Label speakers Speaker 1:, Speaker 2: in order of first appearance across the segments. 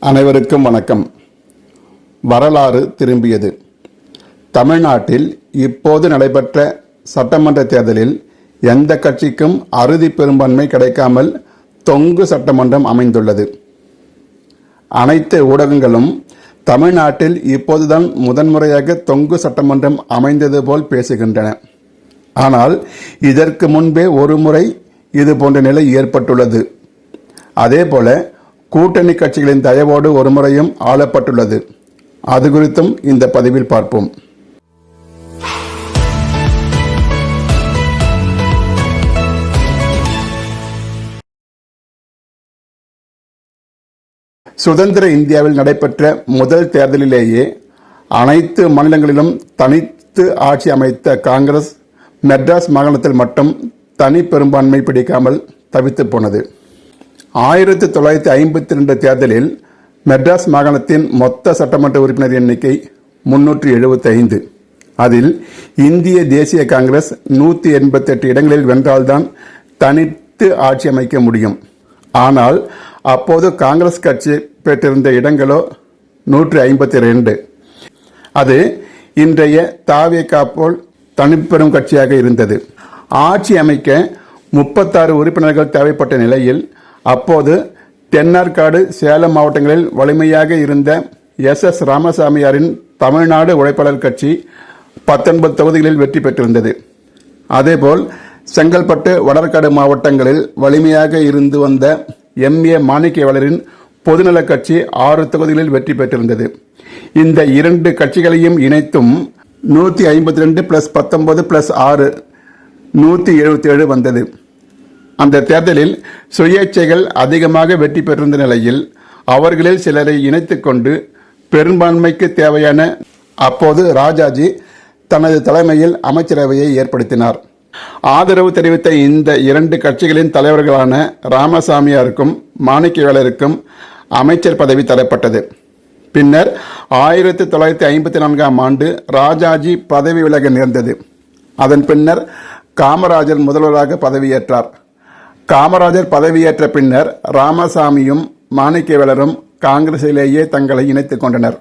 Speaker 1: அனைவருக்கும் வணக்கம். வரலாறு திரும்பியது. தமிழ்நாட்டில் இப்போது நடைபெற்ற சட்டமன்ற தேர்தலில் எந்த கட்சிக்கும் அறுதி பெரும்பான்மை கிடைக்காமல் தொங்கு சட்டமன்றம் அமைந்துள்ளது. அனைத்து ஊடகங்களும் தமிழ்நாட்டில் இப்போதுதான் முதன்முறையாக தொங்கு சட்டமன்றம் அமைந்தது போல் பேசுகின்றன. ஆனால் இதற்கு முன்பே ஒரு முறை இது போன்ற நிலை ஏற்பட்டுள்ளது. அதேபோல கூட்டணி கட்சிகளின் தயவோடு ஒரு முறையும் ஆளப்பட்டுள்ளது. அது குறித்தும் இந்த பதிவில் பார்ப்போம். சுதந்திர இந்தியாவில் நடைபெற்ற முதல் தேர்தலிலேயே அனைத்து மாநிலங்களிலும் தனித்து ஆட்சி அமைத்த காங்கிரஸ் மெட்ராஸ் மாகாணத்தில் மட்டும் தனி பெரும்பான்மை பிடிக்காமல் தவித்து போனது. 1952 தேர்தலில் மெட்ராஸ் மாகாணத்தின் மொத்த சட்டமன்ற உறுப்பினர் எண்ணிக்கை 375. அதில் இந்திய தேசிய காங்கிரஸ் 188 இடங்களில் வென்றால்தான் தனித்து ஆட்சி அமைக்க முடியும். ஆனால் அப்போது காங்கிரஸ் கட்சி பெற்றிருந்த இடங்களோ 152. அது இன்றைய தவேகா போல் தனிப்பெரும் கட்சியாக இருந்தது. ஆட்சி அமைக்க 36 உறுப்பினர்கள் தேவைப்பட்ட நிலையில் அப்போது தென்னார்காடு, சேலம் மாவட்டங்களில் வலிமையாக இருந்த எஸ் ராமசாமியாரின் தமிழ்நாடு உழைப்பாளர் கட்சி 19 தொகுதிகளில் வெற்றி பெற்றிருந்தது. அதேபோல் செங்கல்பட்டு, வடற்காடு மாவட்டங்களில் வலிமையாக இருந்து வந்த MA மாணிக்கவேலரின் பொதுநல கட்சி 6 தொகுதிகளில் வெற்றி பெற்றிருந்தது. இந்த இரண்டு கட்சிகளையும் இணைத்தும் 152 + 19 + 6 177 வந்தது. அந்த தேர்தலில் சுயேட்சைகள் அதிகமாக வெற்றி பெற்றிருந்த நிலையில் அவர்களில் சிலரை இணைத்துக் கொண்டு பெரும்பான்மைக்கு தேவையான அப்போது ராஜாஜி தனது தலைமையில் அமைச்சரவையை ஏற்படுத்தினார். ஆதரவு தெரிவித்த இந்த இரண்டு கட்சிகளின் தலைவர்களான ராமசாமியாருக்கும் மாணிக்கவேலருக்கும் அமைச்சர் பதவி தரப்பட்டது. பின்னர் 1954ஆம் ஆண்டு ராஜாஜி பதவி விலக நேர்ந்தது. அதன் பின்னர் காமராஜர் முதல்வராக பதவியேற்றார். காமராஜர் பதவியேற்ற பின்னர் ராமசாமியும் மாணிக்கவேலரும் காங்கிரசிலேயே தங்களை இணைத்துக் கொண்டனர்.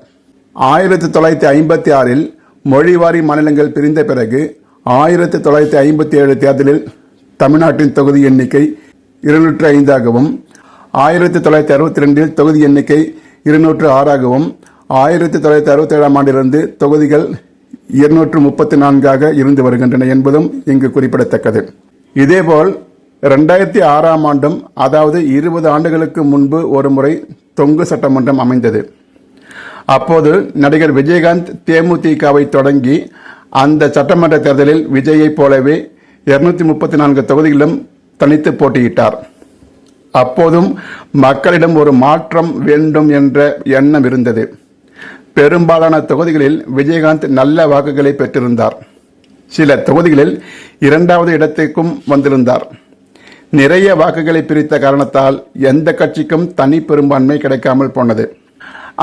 Speaker 1: 1956இல் மொழிவாரி மாநிலங்கள் பிரிந்த பிறகு 1957 தேர்தலில் தமிழ்நாட்டின் தொகுதி எண்ணிக்கை 205ஆகவும் 1962இல் தொகுதி எண்ணிக்கை 206ஆகவும் 1967ஆம் ஆண்டிலிருந்து தொகுதிகள் 234ஆக இருந்து வருகின்றன என்பதும் இங்கு குறிப்பிடத்தக்கது. இதேபோல் 2006ஆம் ஆண்டும், அதாவது 20 ஆண்டுகளுக்கு முன்பு ஒரு முறை தொங்கு சட்டமன்றம் அமைந்தது. அப்போது நடிகர் விஜயகாந்த் தேமுதிகவை தொடங்கி அந்த சட்டமன்ற தேர்தலில் விஜயைப் போலவே 234 தொகுதிகளிலும் தனித்து போட்டியிட்டார். அப்போதும் மக்களிடம் ஒரு மாற்றம் வேண்டும் என்ற எண்ணம் இருந்தது. பெரும்பாலான தொகுதிகளில் விஜயகாந்த் நல்ல வாக்குகளை பெற்றிருந்தார். சில தொகுதிகளில் 2வது இடத்திற்கும் வந்திருந்தார். நிறைய வாக்குகளை பிரித்த காரணத்தால் எந்த கட்சிக்கும் தனி பெரும்பான்மை கிடைக்காமல் போனது.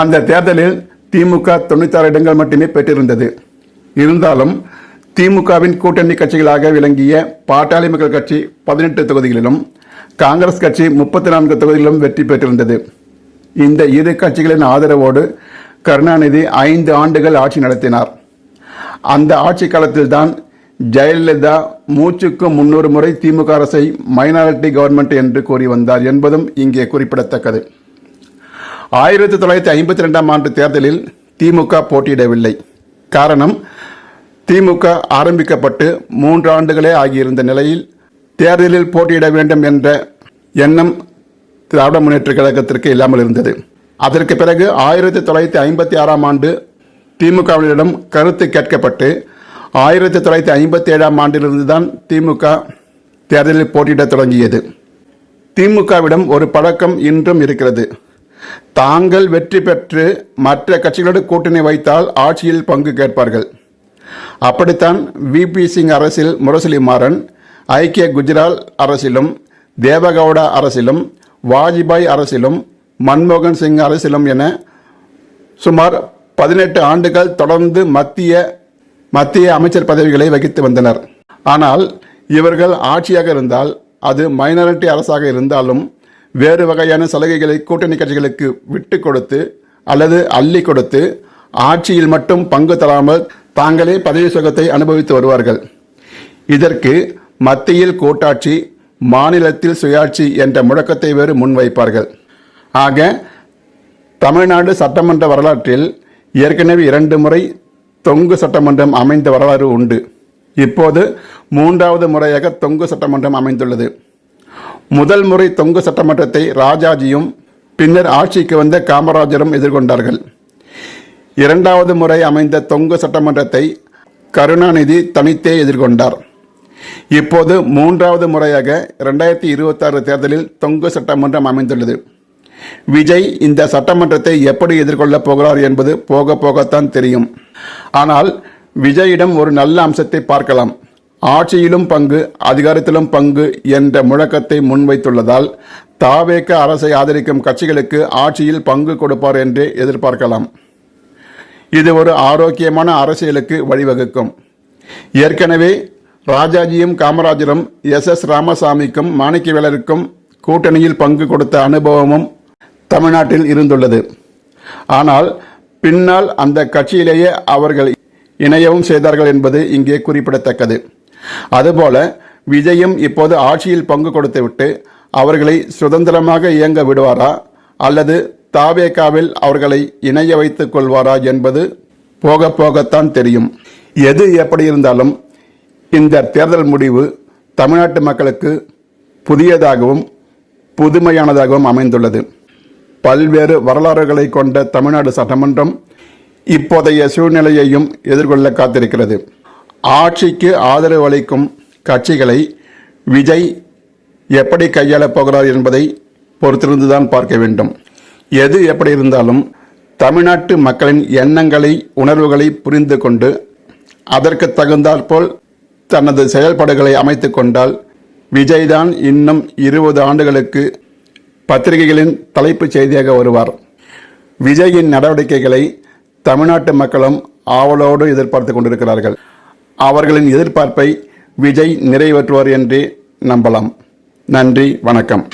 Speaker 1: அந்த தேர்தலில் திமுக 96 இடங்கள் மட்டுமே பெற்றிருந்தது. இருந்தாலும் திமுகவின் கூட்டணி கட்சிகளாக விளங்கிய பாட்டாளி மக்கள் கட்சி 18 தொகுதிகளிலும் காங்கிரஸ் கட்சி 34 தொகுதிகளிலும் வெற்றி பெற்றிருந்தது. இந்த இரு கட்சிகளின் ஆதரவோடு கருணாநிதி 5 ஆண்டுகள் ஆட்சி நடத்தினார். அந்த ஆட்சி காலத்தில்தான் ஜெயலலிதா மூச்சுக்கு 300 முறை திமுக அரசை மைனாரிட்டி கவர்மெண்ட் என்று கூறி வந்தார் என்பதும் இங்கே குறிப்பிடத்தக்கது. 1952ஆம் ஆண்டு தேர்தலில் திமுக போட்டியிடவில்லை. காரணம், திமுக ஆரம்பிக்கப்பட்டு 3 ஆண்டுகளே ஆகியிருந்த நிலையில் தேர்தலில் போட்டியிட வேண்டும் என்ற எண்ணம் திராவிட முன்னேற்ற கழகத்திற்கு இல்லாமல் இருந்தது. அதற்கு பிறகு 1956ஆம் ஆண்டு திமுகவினரிடம் கருத்து கேட்கப்பட்டு 1957ஆம் ஆண்டிலிருந்து தான் திமுக தேர்தலில் போட்டியிட தொடங்கியது. திமுகவிடம் ஒரு பழக்கம் இன்றும் இருக்கிறது. தாங்கள் வெற்றி பெற்று மற்ற கட்சிகளோடு கூட்டணி வைத்தால் ஆட்சியில் பங்கு கேட்பார்கள். அப்படித்தான் VP சிங் அரசில் முரசொலி மாறன், ஐக்கிய குஜரால் அரசிலும், தேவகவுடா அரசிலும், வாஜ்பாய் அரசிலும், மன்மோகன் சிங் அரசிலும் என சுமார் 18 ஆண்டுகள் தொடர்ந்து மத்திய அமைச்சர் பதவிகளை வகித்து வந்தனர். ஆனால் இவர்கள் ஆட்சியாக இருந்தால் அது மைனாரிட்டி அரசாக இருந்தாலும் வேறு வகையான சலுகைகளை கூட்டணி கட்சிகளுக்கு விட்டு கொடுத்து அல்லது அள்ளி கொடுத்து ஆட்சியில் மட்டும் பங்கு தராமல் தாங்களே பதவி சுகத்தை அனுபவித்து வருவார்கள். இதற்கு மத்தியில் கூட்டாட்சி, மாநிலத்தில் சுயாட்சி என்ற முழக்கத்தை வேறு முன்வைப்பார்கள். ஆக தமிழ்நாடு சட்டமன்ற வரலாற்றில் ஏற்கனவே 2 முறை தொங்கு சட்டமன்றம் அமைந்த வரலாறு உண்டு. இப்போது 3வது முறையாக தொங்கு சட்டமன்றம் அமைந்துள்ளது. முதல் முறை தொங்கு சட்டமன்றத்தை ராஜாஜியும் பின்னர் ஆட்சிக்கு வந்த காமராஜரும் எதிர்கொண்டார்கள். 2வது முறை அமைந்த தொங்கு சட்டமன்றத்தை கருணாநிதி தனித்தே எதிர்கொண்டார். இப்போது 3வது முறையாக 2026 தேர்தலில் தொங்கு சட்டமன்றம் அமைந்துள்ளது. விஜய் இந்த சட்டமன்றத்தை எப்படி எதிர்கொள்ளப் போகிறார் என்பது போக போகத்தான் தெரியும். ஆனால் விஜயிடம் ஒரு நல்ல அம்சத்தை பார்க்கலாம். ஆட்சியிலும் பங்கு, அதிகாரத்திலும் பங்கு என்ற முழக்கத்தை முன்வைத்துள்ளதால் தாவேக அரசை ஆதரிக்கும் கட்சிகளுக்கு ஆட்சியில் பங்கு கொடுப்பார் என்று எதிர்பார்க்கலாம். இது ஒரு ஆரோக்கியமான அரசியலுக்கு வழிவகுக்கும். ஏற்கனவே ராஜாஜியும் காமராஜரும் SS ராமசாமிக்கும் மாணிக்கவேலருக்கும் கூட்டணியில் பங்கு கொடுத்த அனுபவமும் தமிழ்நாட்டில் இருந்துள்ளது. ஆனால் பின்னால் அந்த கட்சியிலேயே அவர்கள் இணையவும் செய்தார்கள் என்பது இங்கே குறிப்பிடத்தக்கது. அதுபோல விஜயும் இப்போது ஆட்சியில் பங்கு கொடுத்துவிட்டு அவர்களை சுதந்திரமாக இயங்க விடுவாரா அல்லது தாவேகாவில் அவர்களை இணைய வைத்துக் கொள்வாரா என்பது போக போகத்தான் தெரியும். எது எப்படி இருந்தாலும் இந்த தேர்தல் முடிவு தமிழ்நாட்டு மக்களுக்கு புதியதாகவும் புதுமையானதாகவும் அமைந்துள்ளது. பல்வேறு வரலாறுகளை கொண்ட தமிழ்நாடு சட்டமன்றம் இப்போதைய சூழ்நிலையையும் எதிர்கொள்ள காத்திருக்கிறது. ஆட்சிக்கு ஆதரவு அளிக்கும் கட்சிகளை விஜய் எப்படி கையாளப் போகிறார் என்பதை பொறுத்திருந்துதான் பார்க்க வேண்டும். எது எப்படி இருந்தாலும் தமிழ்நாட்டு மக்களின் எண்ணங்களை, உணர்வுகளை புரிந்து கொண்டு அதற்கு தகுந்தாற்போல் தனது செயல்பாடுகளை அமைத்து கொண்டால் விஜய்தான் இன்னும் 20 ஆண்டுகளுக்கு பத்திரிகைகளின் தலைப்புச் செய்தியாக வருவார். விஜயின் நடவடிக்கைகளை தமிழ்நாட்டு மக்களும் ஆவலோடு எதிர்பார்த்து கொண்டிருக்கிறார்கள். அவர்களின் எதிர்பார்ப்பை விஜய் நிறைவேற்றுவார் என்றே நம்பலாம். நன்றி, வணக்கம்.